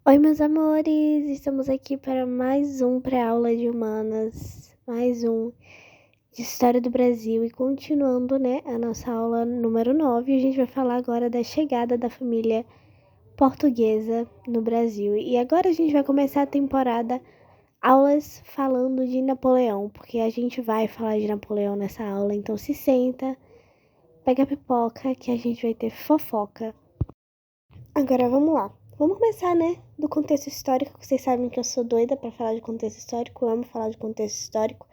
Oi, meus amores! Estamos aqui para mais um pré-aula de humanas, mais um de História do Brasil e continuando, né, a nossa aula número 9, a gente vai falar agora da chegada da família portuguesa no Brasil. E agora a gente vai começar a temporada aulas falando de Napoleão, porque a gente vai falar de Napoleão nessa aula, então se senta, pega a pipoca que a gente vai ter fofoca. Agora vamos lá. Vamos começar, né, do contexto histórico, que vocês sabem que eu sou doida pra falar de contexto histórico, eu amo falar de contexto histórico,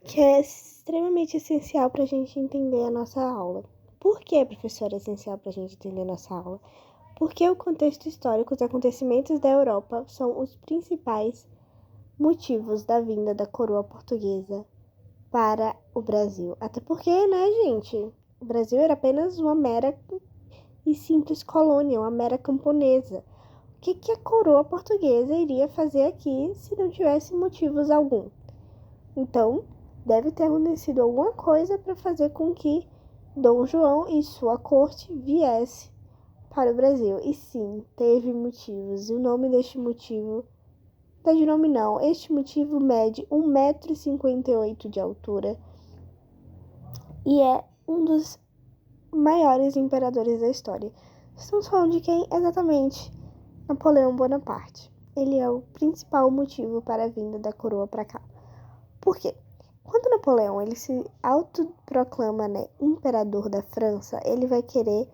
que é extremamente essencial pra gente entender a nossa aula. Por que, professora, é essencial pra gente entender a nossa aula? Porque o contexto histórico, os acontecimentos da Europa são os principais motivos da vinda da coroa portuguesa para o Brasil. Até porque, né, gente, o Brasil era apenas uma mera e simples colônia, uma mera camponesa. O que a coroa portuguesa iria fazer aqui se não tivesse motivos algum? Então, deve ter acontecido alguma coisa para fazer com que Dom João e sua corte viesse para o Brasil. E sim, teve motivos. E o nome deste motivo, não de nome não, este motivo mede 1,58 m de altura e é um dos maiores imperadores da história. Estamos falando de quem exatamente? Napoleão Bonaparte. Ele é o principal motivo para a vinda da coroa para cá. Por quê? Quando Napoleão ele se autoproclama, né, imperador da França, ele vai querer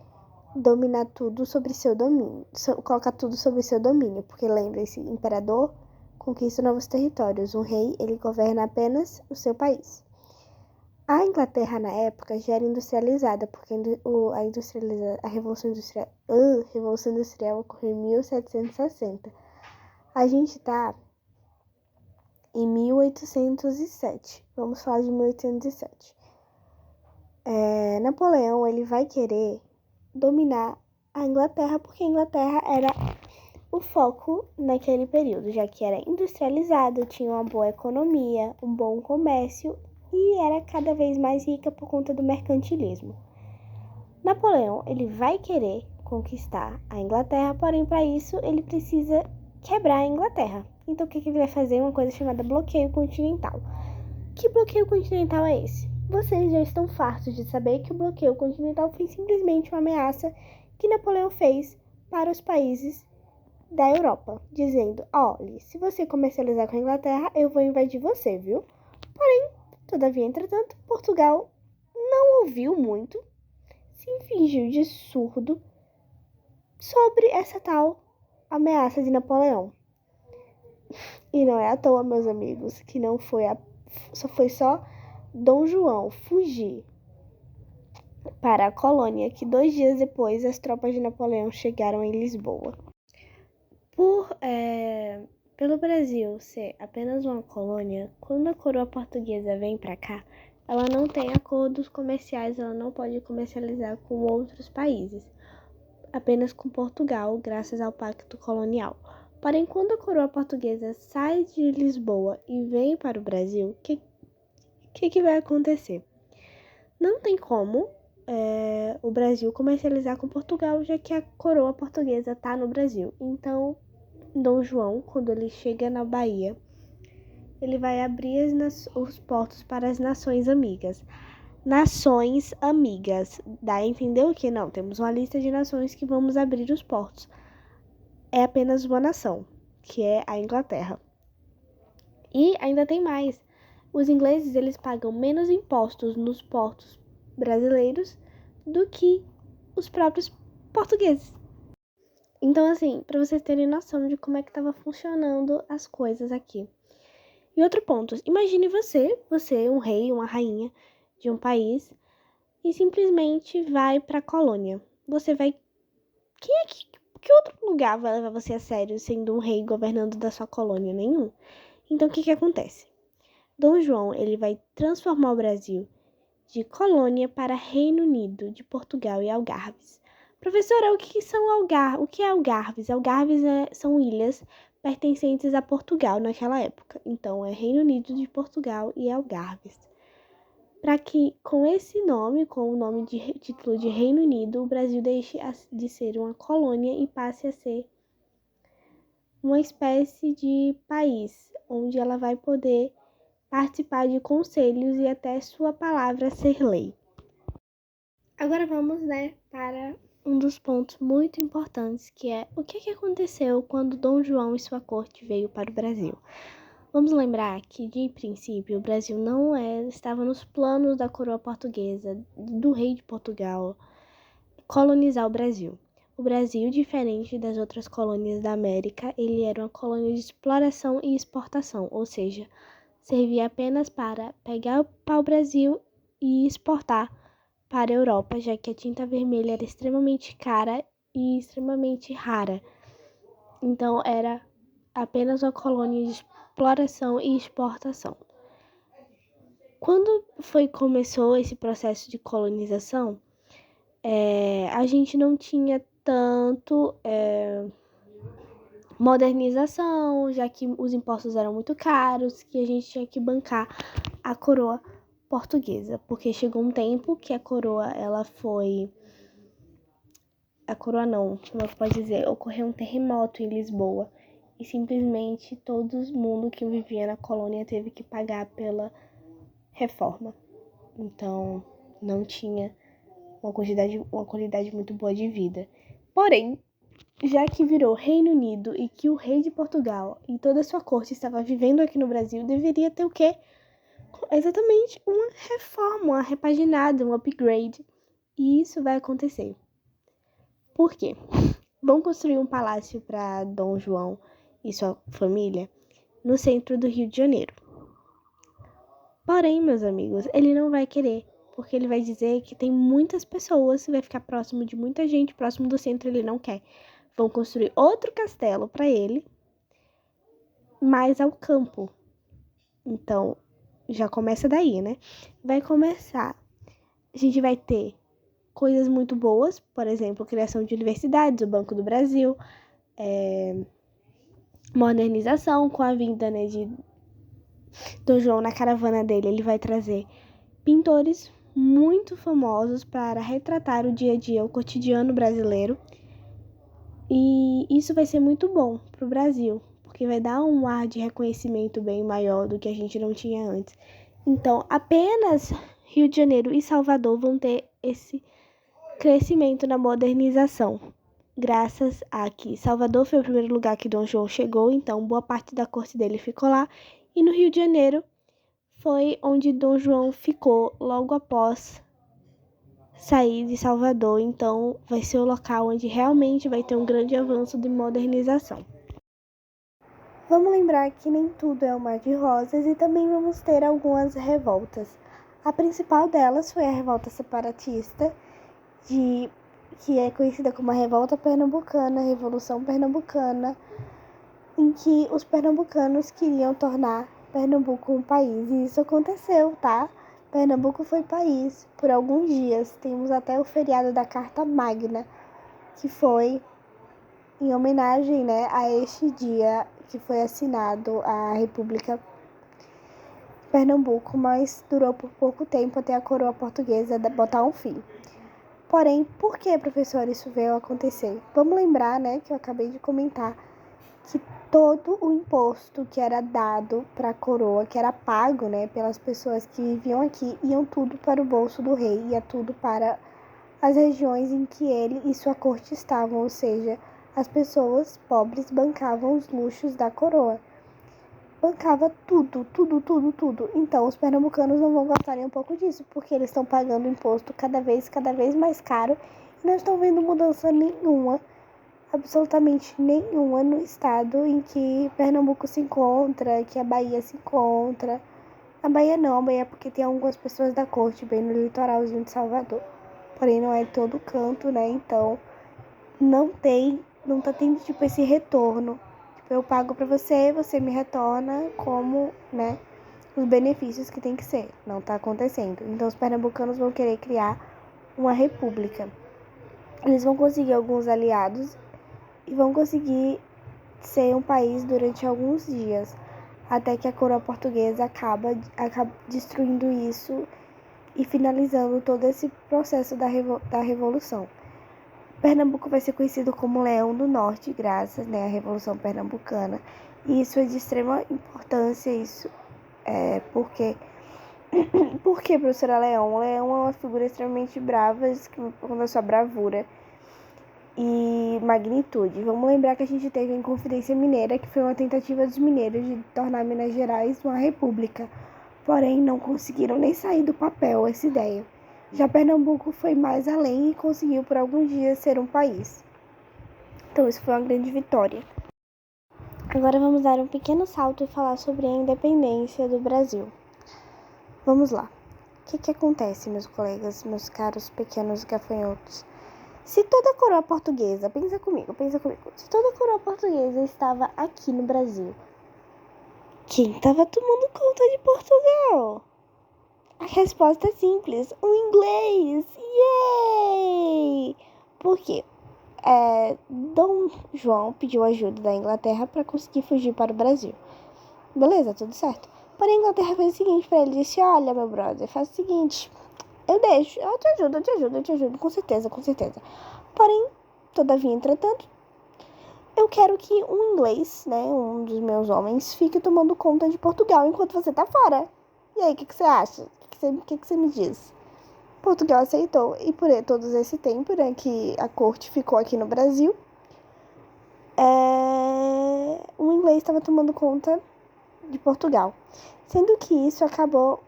dominar tudo sobre seu domínio, colocar tudo sobre seu domínio, porque lembre-se, imperador conquista novos territórios, um rei ele governa apenas o seu país. A Inglaterra na época já era industrializada, porque a Revolução Industrial ocorreu em 1760. A gente tá em 1807. Vamos falar de 1807. Napoleão ele vai querer dominar a Inglaterra, porque a Inglaterra era o foco naquele período, já que era industrializado, tinha uma boa economia, um bom comércio e era cada vez mais rica por conta do mercantilismo. Napoleão ele vai querer conquistar a Inglaterra, porém para isso ele precisa quebrar a Inglaterra. Então o que ele vai fazer? Uma coisa chamada bloqueio continental. Que bloqueio continental é esse? Vocês já estão fartos de saber que o bloqueio continental foi simplesmente uma ameaça que Napoleão fez para os países da Europa, dizendo: olha, se você comercializar com a Inglaterra, eu vou invadir você, viu? Porém, todavia, entretanto, Portugal não ouviu muito, se fingiu de surdo sobre essa tal ameaça de Napoleão. E não é à toa, meus amigos, que não foi só Dom João fugir para a colônia que 2 dias depois as tropas de Napoleão chegaram em Lisboa. Pelo Brasil ser apenas uma colônia, quando a coroa portuguesa vem para cá, ela não tem acordos comerciais, ela não pode comercializar com outros países, apenas com Portugal, graças ao Pacto Colonial. Porém, quando a coroa portuguesa sai de Lisboa e vem para o Brasil, o que vai acontecer? Não tem como o Brasil comercializar com Portugal, já que a coroa portuguesa está no Brasil. Então, Dom João, quando ele chega na Bahia, ele vai abrir os portos para as nações amigas. Nações amigas. Dá a entender o que? Não, temos uma lista de nações que vamos abrir os portos. É apenas uma nação, que é a Inglaterra. E ainda tem mais. Os ingleses eles pagam menos impostos nos portos brasileiros do que os próprios portugueses. Então, assim, para vocês terem noção de como é que estava funcionando as coisas aqui. E outro ponto, imagine você um rei, uma rainha de um país e simplesmente vai para a colônia. Você vai que outro lugar vai levar você a sério sendo um rei governando da sua colônia? Nenhum. Então o que acontece? Dom João, ele vai transformar o Brasil de colônia para Reino Unido, de Portugal e Algarves. Professora, o que são Algarves? O que é Algarves? Algarves são ilhas pertencentes a Portugal naquela época. Então, é Reino Unido de Portugal e Algarves. Para que, com esse nome, com o nome de título de Reino Unido, o Brasil deixe de ser uma colônia e passe a ser uma espécie de país, onde ela vai poder participar de conselhos e até sua palavra ser lei. Agora vamos, para um dos pontos muito importantes, que é o que aconteceu quando Dom João e sua corte veio para o Brasil. Vamos lembrar que, de princípio, o Brasil não estava nos planos da coroa portuguesa, do rei de Portugal, colonizar o Brasil. O Brasil, diferente das outras colônias da América, ele era uma colônia de exploração e exportação, ou seja, servia apenas para pegar o pau-brasil e exportar para a Europa, já que a tinta vermelha era extremamente cara e extremamente rara. Então, era apenas uma colônia de exploração e exportação. Quando começou esse processo de colonização, a gente não tinha tanto modernização, já que os impostos eram muito caros, que a gente tinha que bancar a coroa portuguesa, porque chegou um tempo que a coroa não, como eu posso dizer, ocorreu um terremoto em Lisboa e simplesmente todo mundo que vivia na colônia teve que pagar pela reforma. Então, não tinha uma qualidade muito boa de vida. Porém, já que virou Reino Unido e que o rei de Portugal e toda a sua corte estava vivendo aqui no Brasil, deveria ter o quê? Exatamente uma reforma, uma repaginada, um upgrade. E isso vai acontecer. Por quê? Vão construir um palácio para Dom João e sua família no centro do Rio de Janeiro. Porém, meus amigos, ele não vai querer, porque ele vai dizer que tem muitas pessoas, vai ficar próximo de muita gente, próximo do centro ele não quer. Vão construir outro castelo para ele, mais ao campo. Então, já começa daí, né? Vai começar. A gente vai ter coisas muito boas, por exemplo, criação de universidades, o Banco do Brasil, modernização com a vinda, de Dom João na caravana dele. Ele vai trazer pintores muito famosos para retratar o dia a dia, o cotidiano brasileiro. E isso vai ser muito bom para o Brasil, porque vai dar um ar de reconhecimento bem maior do que a gente não tinha antes. Então, apenas Rio de Janeiro e Salvador vão ter esse crescimento na modernização, graças a que Salvador foi o primeiro lugar que Dom João chegou, então boa parte da corte dele ficou lá, e no Rio de Janeiro foi onde Dom João ficou logo após sair de Salvador, então vai ser o local onde realmente vai ter um grande avanço de modernização. Vamos lembrar que nem tudo é um mar de rosas e também vamos ter algumas revoltas. A principal delas foi a revolta separatista, que é conhecida como a Revolta Pernambucana, a Revolução Pernambucana, em que os pernambucanos queriam tornar Pernambuco um país. E isso aconteceu, tá? Pernambuco foi país por alguns dias. Temos até o feriado da Carta Magna, que foi em homenagem, a este dia que foi assinado a República Pernambuco, mas durou por pouco tempo até a coroa portuguesa botar um fim. Porém, por que, professor, isso veio acontecer? Vamos lembrar, que eu acabei de comentar, que todo o imposto que era dado para a coroa, que era pago, pelas pessoas que viviam aqui, iam tudo para o bolso do rei, ia tudo para as regiões em que ele e sua corte estavam, ou seja, as pessoas pobres bancavam os luxos da coroa. Bancava tudo. Então, os pernambucanos não vão gostar nem um pouco disso, porque eles estão pagando imposto cada vez mais caro e não estão vendo mudança nenhuma, absolutamente nenhuma, no estado em que Pernambuco se encontra, que a Bahia se encontra. A Bahia não, a Bahia é porque tem algumas pessoas da corte bem no litoralzinho de Salvador. Porém, não é todo canto, Então, não tá tendo, esse retorno. Eu pago pra você, você me retorna como, os benefícios que tem que ser. Não tá acontecendo. Então, os pernambucanos vão querer criar uma república. Eles vão conseguir alguns aliados e vão conseguir ser um país durante alguns dias, até que a coroa portuguesa acaba destruindo isso e finalizando todo esse processo da revolução. Pernambuco vai ser conhecido como Leão do Norte, graças, né, à Revolução Pernambucana. E isso é de extrema importância, porque... Por que, professora Leão? O Leão é uma figura extremamente brava, com a sua bravura e magnitude. Vamos lembrar que a gente teve a Inconfidência Mineira, que foi uma tentativa dos mineiros de tornar Minas Gerais uma república. Porém, não conseguiram nem sair do papel essa ideia. Já Pernambuco foi mais além e conseguiu por alguns dias ser um país. Então, isso foi uma grande vitória. Agora vamos dar um pequeno salto e falar sobre a independência do Brasil. Vamos lá. O que acontece, meus colegas, meus caros pequenos gafanhotos? Se toda a coroa portuguesa, pensa comigo, se toda a coroa portuguesa estava aqui no Brasil, quem estava tomando conta de Portugal? A resposta é simples, o inglês! Yay! Por quê? Dom João pediu ajuda da Inglaterra para conseguir fugir para o Brasil. Beleza, tudo certo. Porém, a Inglaterra fez o seguinte para ele, disse, olha, meu brother, faz o seguinte, eu deixo, eu te ajudo, com certeza. Porém, todavia, entretanto, eu quero que um inglês, né, um dos meus homens, fique tomando conta de Portugal enquanto você tá fora. E aí, o que você acha? O que você me diz? Portugal aceitou, e por todo esse tempo, né, que a corte ficou aqui no Brasil, o inglês estava tomando conta de Portugal. Sendo que isso acabou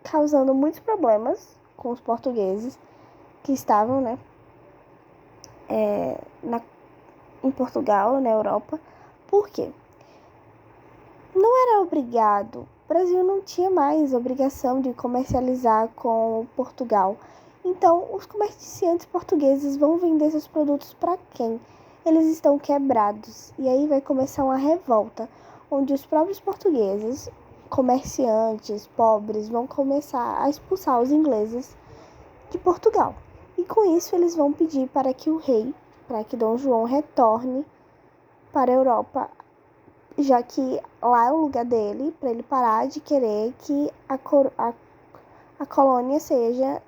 causando muitos problemas com os portugueses que estavam, né, em Portugal, na Europa. Por quê? Não era obrigado. O Brasil não tinha mais obrigação de comercializar com Portugal. Então, os comerciantes portugueses vão vender seus produtos para quem? Eles estão quebrados. E aí vai começar uma revolta, onde os próprios portugueses, comerciantes, pobres, vão começar a expulsar os ingleses de Portugal. E com isso eles vão pedir para que o rei, para que Dom João retorne para a Europa, já que lá é o lugar dele, para ele parar de querer que a colônia seja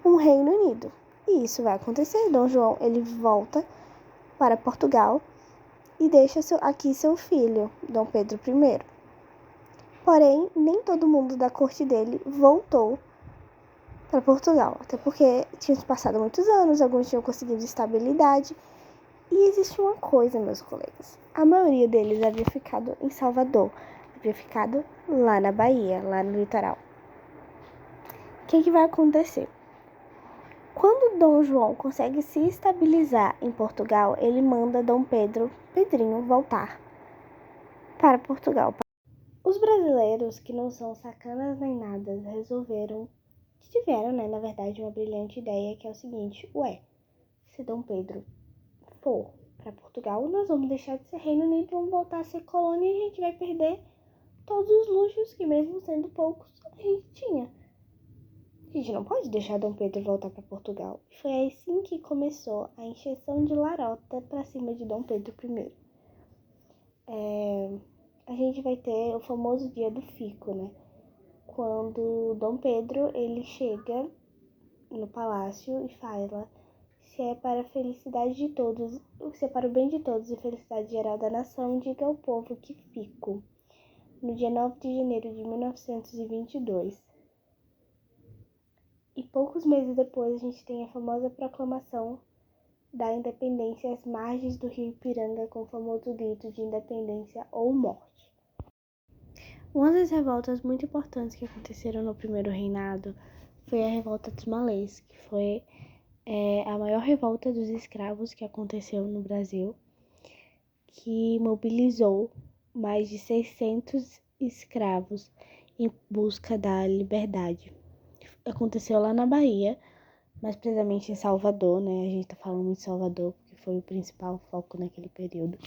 um Reino Unido. E isso vai acontecer. Dom João, ele volta para Portugal e deixa aqui seu filho, Dom Pedro I. Porém, nem todo mundo da corte dele voltou para Portugal, até porque tinham passado muitos anos, alguns tinham conseguido estabilidade. E existe uma coisa, meus colegas, a maioria deles havia ficado em Salvador, havia ficado lá na Bahia, lá no litoral. O que vai acontecer? Quando Dom João consegue se estabilizar em Portugal, ele manda Dom Pedrinho, voltar para Portugal. Os brasileiros, que não são sacanas nem nada, tiveram, né, na verdade, uma brilhante ideia, que é o seguinte, se Dom Pedro for para Portugal, nós vamos deixar de ser Reino Unido, vamos voltar a ser colônia e a gente vai perder todos os luxos que, mesmo sendo poucos, a gente tinha. A gente não pode deixar Dom Pedro voltar para Portugal. Foi assim que começou a encheção de larota para cima de Dom Pedro I. A gente vai ter o famoso dia do fico, né? Quando Dom Pedro ele chega no palácio e fala: se é para a felicidade de todos, se é para o bem de todos e felicidade geral da nação, diga ao povo que fico. No dia 9 de janeiro de 1922. E poucos meses depois a gente tem a famosa proclamação da independência às margens do rio Ipiranga com o famoso grito de independência ou morte. Uma das revoltas muito importantes que aconteceram no primeiro reinado foi a revolta dos Malês, que foi a maior revolta dos escravos que aconteceu no Brasil, que mobilizou mais de 600 escravos em busca da liberdade. Aconteceu lá na Bahia, mais precisamente em Salvador, né? A gente tá falando de Salvador porque foi o principal foco naquele período.